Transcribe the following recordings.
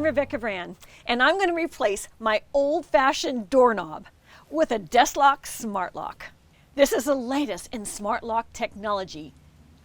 Rebecca Brand, and I'm going to replace my old-fashioned doorknob with a DESLOC Smart Lock. This is the latest in smart lock technology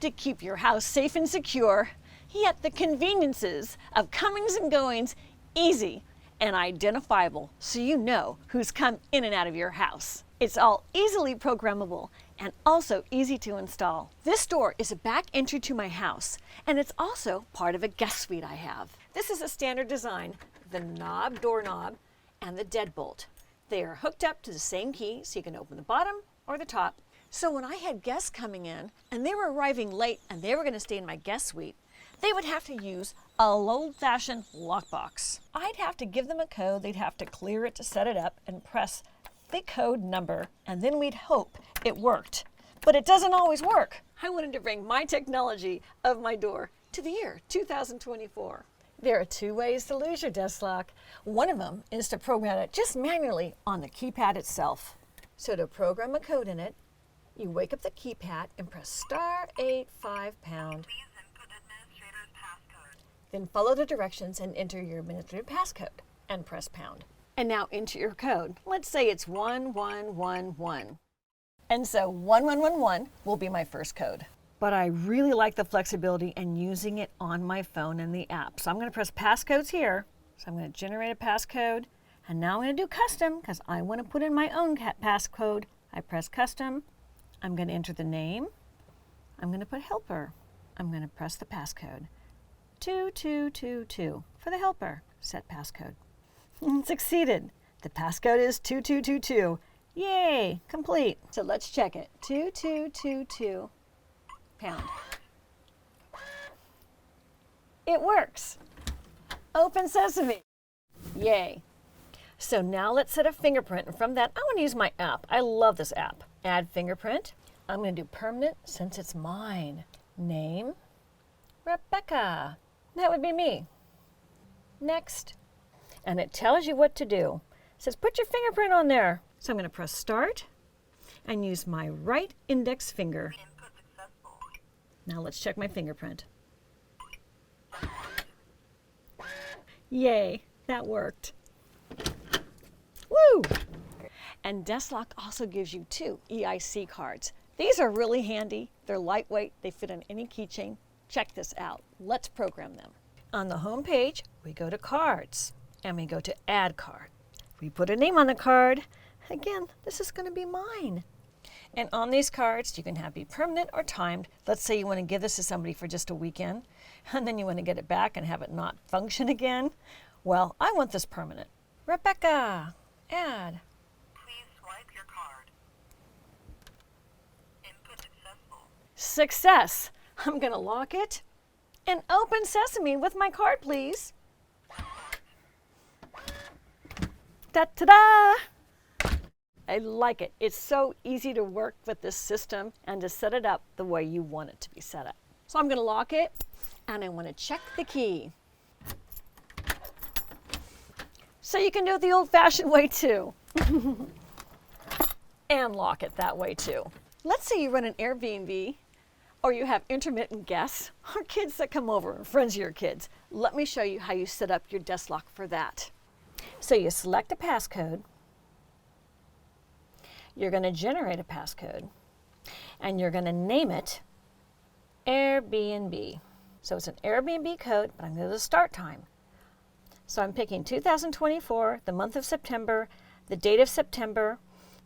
to keep your house safe and secure, yet the conveniences of comings and goings easy and identifiable so you know who's come in and out of your house. It's all easily programmable and also easy to install. This door is a back entry to my house, and it's also part of a guest suite I have. This is a standard design, the knob, doorknob, and the deadbolt. They are hooked up to the same key so you can open the bottom or the top. So when I had guests coming in and they were arriving late and they were going to stay in my guest suite, they would have to use an old-fashioned lockbox. I'd have to give them a code, they'd have to clear it to set it up and press the code number, and then we'd hope it worked. But it doesn't always work. I wanted to bring my technology of my door to the year 2024. There are two ways to lose your DESLOC. One of them is to program it just manually on the keypad itself. So to program a code in it, you wake up the keypad and press *8 5#. Then follow the directions and enter your administrative passcode and press pound. And now enter your code. Let's say it's 1111. And so 1111 will be my first code. But I really like the flexibility and using it on my phone and the app. So I'm going to press passcodes here. So I'm going to generate a passcode. And now I'm going to do custom because I want to put in my own passcode. I press custom. I'm going to enter the name. I'm going to put helper. I'm going to press the passcode. 2222 for the helper. Set passcode. Succeeded. The passcode is 2222. Yay, complete. So let's check it. 2222 pound. It works. Open sesame. Yay. So now let's set a fingerprint, and from that I want to use my app. I love this app. Add fingerprint. I'm going to do permanent since it's mine. Name, Rebecca. That would be me. Next. And it tells you what to do. It says put your fingerprint on there. So I'm going to press start and use my right index finger. Now let's check my fingerprint. Yay, that worked. Woo! And DESLOC also gives you 2 EIC cards. These are really handy. They're lightweight. They fit on any keychain. Check this out. Let's program them. On the home page, we go to cards and we go to add card. We put a name on the card. Again, this is going to be mine. And on these cards, you can have be permanent or timed. Let's say you want to give this to somebody for just a weekend, and then you want to get it back and have it not function again. Well, I want this permanent. Rebecca, add. Please swipe your card. Input successful. Success. I'm going to lock it and open sesame with my card, please. Ta-da! I like it. It's so easy to work with this system and to set it up the way you want it to be set up. So I'm going to lock it and I want to check the key. So you can do it the old-fashioned way too. And lock it that way too. Let's say you run an Airbnb or you have intermittent guests or kids that come over and friends of your kids. Let me show you how you set up your DESLOC for that. So you select a passcode. You're going to generate a passcode, and you're going to name it Airbnb. So it's an Airbnb code, but I'm going to do the start time. So I'm picking 2024, the month of September, the date of September.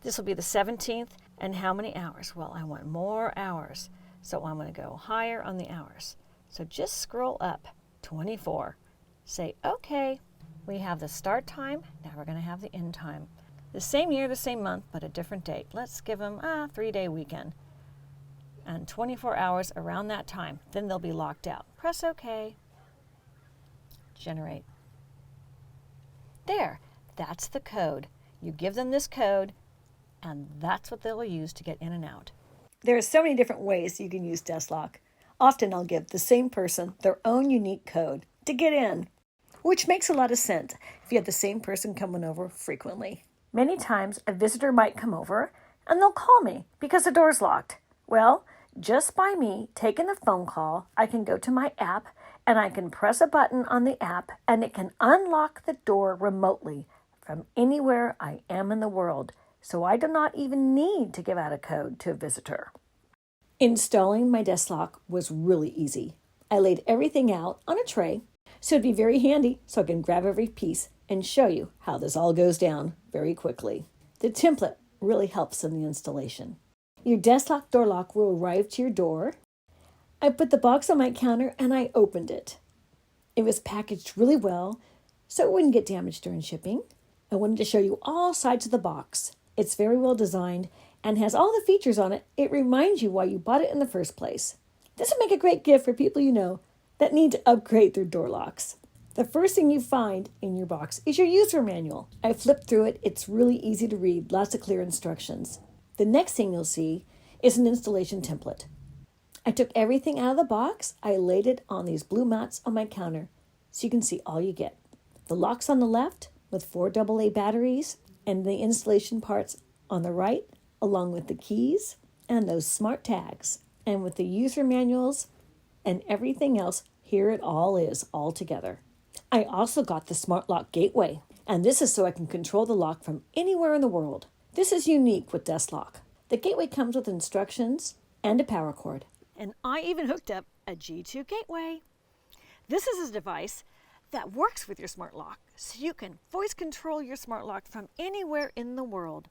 This will be the 17th, and how many hours? Well, I want more hours, so I'm going to go higher on the hours. So just scroll up, 24. Say, okay, we have the start time, now we're going to have the end time. The same year, the same month, but a different date. Let's give them a 3-day weekend. And 24 hours around that time. Then they'll be locked out. Press OK. Generate. There. That's the code. You give them this code, and that's what they'll use to get in and out. There are so many different ways you can use DESLOC. Often I'll give the same person their own unique code to get in, which makes a lot of sense if you have the same person coming over frequently. Many times a visitor might come over and they'll call me because the door's locked. Well, just by me taking the phone call, I can go to my app and I can press a button on the app and it can unlock the door remotely from anywhere I am in the world, so I do not even need to give out a code to a visitor. Installing my DESLOC was really easy. I laid everything out on a tray, so it'd be very handy so I can grab every piece and show you how this all goes down very quickly. The template really helps in the installation. Your DESLOC door lock will arrive to your door. I put the box on my counter and I opened it. It was packaged really well, so it wouldn't get damaged during shipping. I wanted to show you all sides of the box. It's very well designed and has all the features on it. It reminds you why you bought it in the first place. This would make a great gift for people you know that need to upgrade their door locks. The first thing you find in your box is your user manual. I flipped through it. It's really easy to read, lots of clear instructions. The next thing you'll see is an installation template. I took everything out of the box. I laid it on these blue mats on my counter so you can see all you get. The lock's on the left with 4 AA batteries and the installation parts on the right, along with the keys and those smart tags. And with the user manuals and everything else, here it all is, all together. I also got the Smart Lock Gateway, and this is so I can control the lock from anywhere in the world. This is unique with DESLOC. The gateway comes with instructions and a power cord. And I even hooked up a G2 gateway. This is a device that works with your smart lock, so you can voice control your smart lock from anywhere in the world.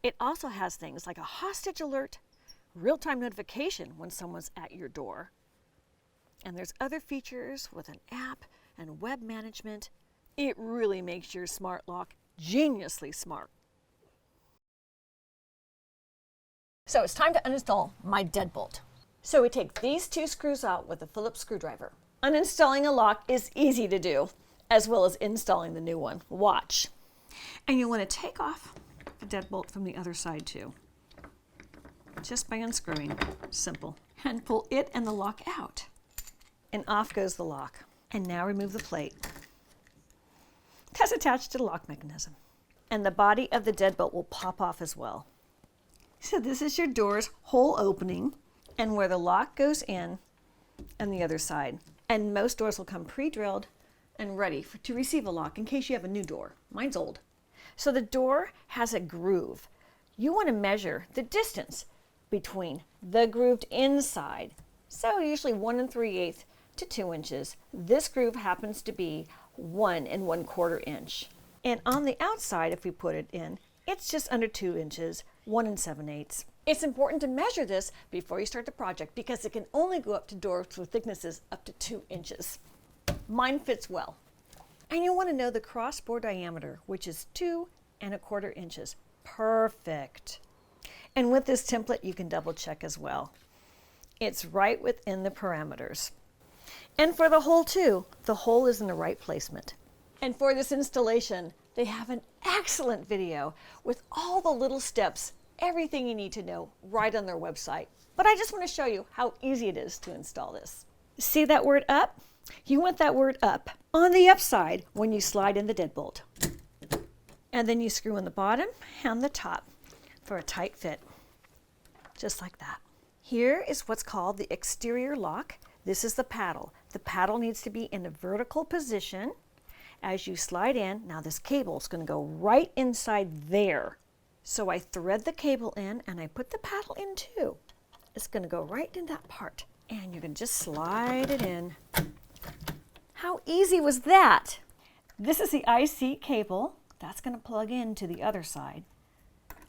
It also has things like a hostage alert, real-time notification when someone's at your door. And there's other features with an app and web management. It really makes your smart lock geniusly smart. So it's time to uninstall my deadbolt. So we take these 2 screws out with a Phillips screwdriver. Uninstalling a lock is easy to do, as well as installing the new one. Watch. And you want to take off the deadbolt from the other side too. Just by unscrewing, simple. And pull it and the lock out. And off goes the lock. And now remove the plate. That's attached to the lock mechanism. And the body of the deadbolt will pop off as well. So this is your door's whole opening and where the lock goes in and the other side. And most doors will come pre-drilled and ready to receive a lock in case you have a new door. Mine's old. So the door has a groove. You want to measure the distance between the grooved inside. So usually 1 3/8 to 2 inches. This groove happens to be 1 1/4 inch. And on the outside, if we put it in, it's just under 2 inches, 1 7/8. It's important to measure this before you start the project because it can only go up to doors with thicknesses up to 2 inches. Mine fits well. And you want to know the cross bore diameter, which is 2 1/4 inches. Perfect. And with this template, you can double check as well. It's right within the parameters. And for the hole too, the hole is in the right placement. And for this installation, they have an excellent video with all the little steps, everything you need to know right on their website. But I just want to show you how easy it is to install this. See that word up? You want that word up on the upside when you slide in the deadbolt. And then you screw in the bottom and the top for a tight fit, just like that. Here is what's called the exterior lock. This is the paddle. The paddle needs to be in a vertical position as you slide in. Now this cable is going to go right inside there. So I thread the cable in and I put the paddle in too. It's going to go right in that part. And you're going to just slide it in. How easy was that? This is the IC cable. That's going to plug into the other side.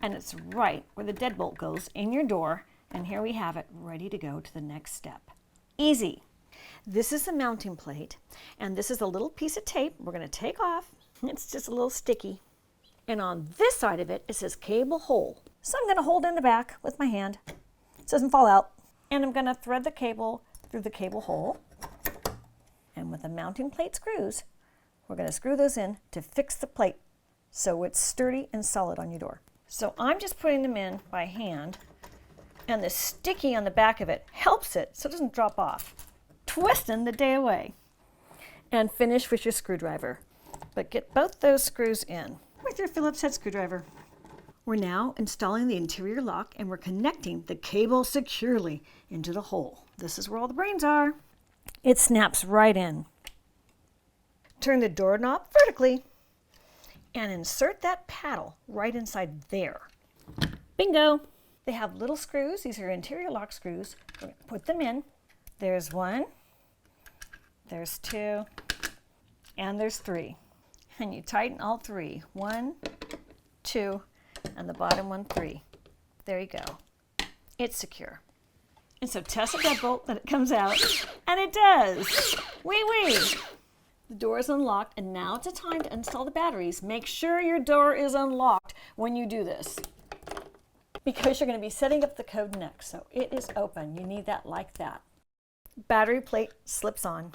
And it's right where the deadbolt goes in your door. And here we have it ready to go to the next step. Easy. This is the mounting plate. And this is a little piece of tape we're going to take off. It's just a little sticky. And on this side of it, it says cable hole. So I'm going to hold in the back with my hand so it doesn't fall out. And I'm going to thread the cable through the cable hole. And with the mounting plate screws, we're going to screw those in to fix the plate so it's sturdy and solid on your door. So I'm just putting them in by hand, and the sticky on the back of it helps it so it doesn't drop off. Twisting the day away. And finish with your screwdriver. But get both those screws in with your Phillips head screwdriver. We're now installing the interior lock and we're connecting the cable securely into the hole. This is where all the brains are. It snaps right in. Turn the doorknob vertically and insert that paddle right inside there. Bingo! They have little screws. These are interior lock screws. We're going to put them in. There's one, there's two, and there's three. And you tighten all three. 1, 2, and the bottom one, 3. There you go. It's secure. And so test the deadbolt that it comes out, and it does. Wee wee. The door is unlocked, and now it's a time to install the batteries. Make sure your door is unlocked when you do this, because you're going to be setting up the code next. So it is open. You need that like that. Battery plate slips on.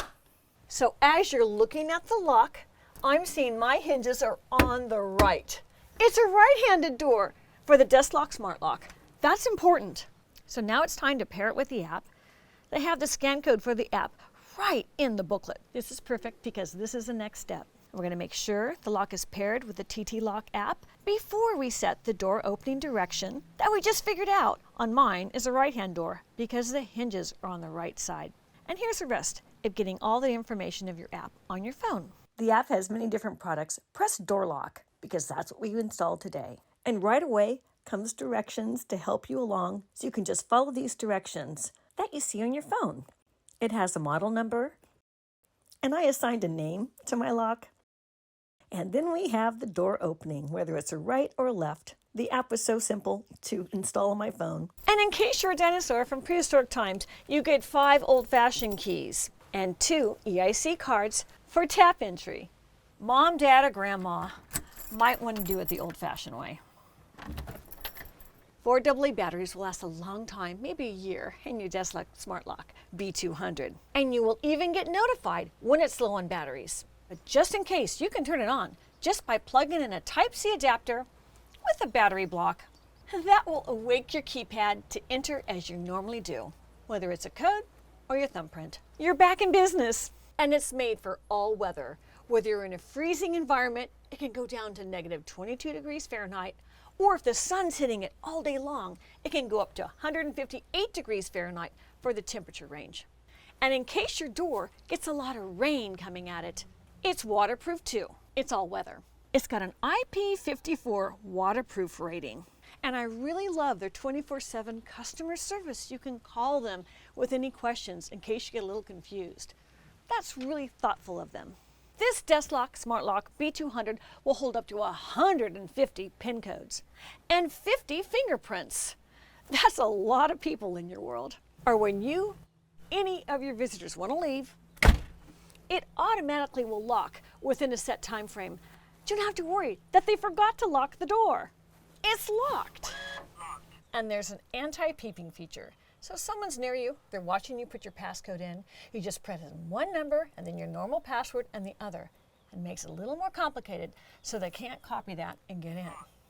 So as you're looking at the lock, I'm seeing my hinges are on the right. It's a right-handed door for the DESLOC Smart Lock. That's important. So now it's time to pair it with the app. They have the scan code for the app right in the booklet. This is perfect because this is the next step. We're going to make sure the lock is paired with the TTLock app before we set the door opening direction that we just figured out. On mine is a right-hand door because the hinges are on the right side. And here's the rest of getting all the information of your app on your phone. The app has many different products. Press Door Lock because that's what we installed today. And right away comes directions to help you along, so you can just follow these directions that you see on your phone. It has a model number, and I assigned a name to my lock. And then we have the door opening, whether it's a right or left. The app was so simple to install on my phone. And in case you're a dinosaur from prehistoric times, you get 5 old-fashioned keys and 2 EIC cards for tap entry. Mom, Dad, or Grandma might want to do it the old-fashioned way. 4 AA batteries will last a long time, maybe a year, in your DESLOC Smart Lock B200. And you will even get notified when it's low on batteries. But just in case, you can turn it on just by plugging in a Type-C adapter with a battery block. That will awake your keypad to enter as you normally do, whether it's a code or your thumbprint. You're back in business, and it's made for all weather. Whether you're in a freezing environment, it can go down to negative 22 degrees Fahrenheit, or if the sun's hitting it all day long, it can go up to 158 degrees Fahrenheit for the temperature range. And in case your door gets a lot of rain coming at it, it's waterproof too. It's all weather. It's got an IP54 waterproof rating. And I really love their 24/7 customer service. You can call them with any questions in case you get a little confused. That's really thoughtful of them. This DESLOC Smart Lock B200 will hold up to 150 PIN codes and 50 fingerprints. That's a lot of people in your world. Or when any of your visitors want to leave, it automatically will lock within a set time frame. You don't have to worry that they forgot to lock the door. It's locked. And there's an anti-peeping feature. So if someone's near you, they're watching you put your passcode in, you just press one number and then your normal password and the other. It makes it a little more complicated so they can't copy that and get in.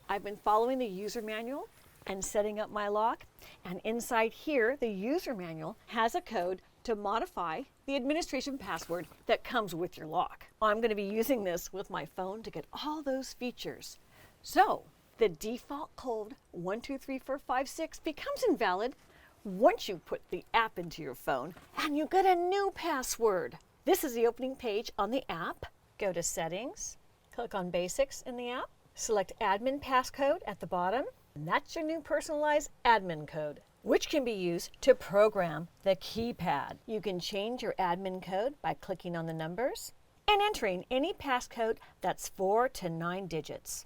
I've been following the user manual and setting up my lock, and inside here, the user manual has a code to modify the administration password that comes with your lock. I'm going to be using this with my phone to get all those features. So the default code 123456 becomes invalid once you put the app into your phone and you get a new password. This is the opening page on the app. Go to Settings, click on Basics in the app, select Admin Passcode at the bottom, and that's your new personalized admin code, which can be used to program the keypad. You can change your admin code by clicking on the numbers and entering any passcode that's 4 to 9 digits.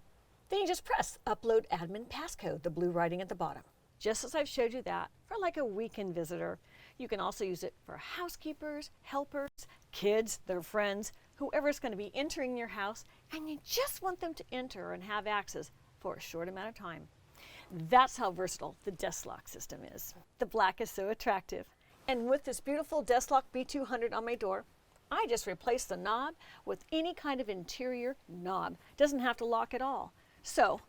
Then you just press Upload Admin Passcode, the blue writing at the bottom. Just as I've showed you that for like a weekend visitor. You can also use it for housekeepers, helpers, kids, their friends, whoever's going to be entering your house, and you just want them to enter and have access for a short amount of time. That's how versatile the DESLOC system is. The black is so attractive. And with this beautiful DESLOC B200 on my door, I just replaced the knob with any kind of interior knob. Doesn't have to lock at all. So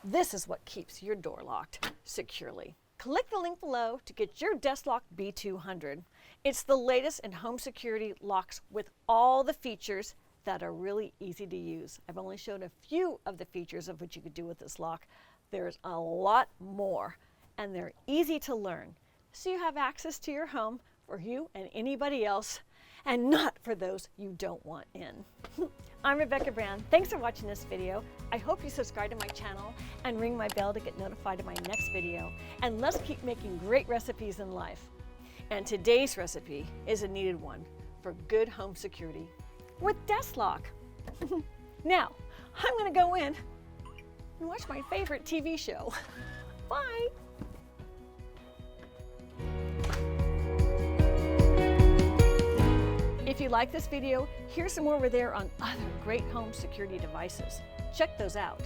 this is what keeps your door locked securely. Click the link below to get your DESLOC B200. It's the latest in home security locks with all the features that are really easy to use. I've only shown a few of the features of what you could do with this lock. There's a lot more, and they're easy to learn. So you have access to your home for you and anybody else and not for those you don't want in. I'm Rebecca Brown. Thanks for watching this video. I hope you subscribe to my channel and ring my bell to get notified of my next video. And let's keep making great recipes in life. And today's recipe is a needed one for good home security with DESLOC. Now, I'm going to go in and watch my favorite TV show. Bye. If you like this video, here's some over there on other great home security devices. Check those out.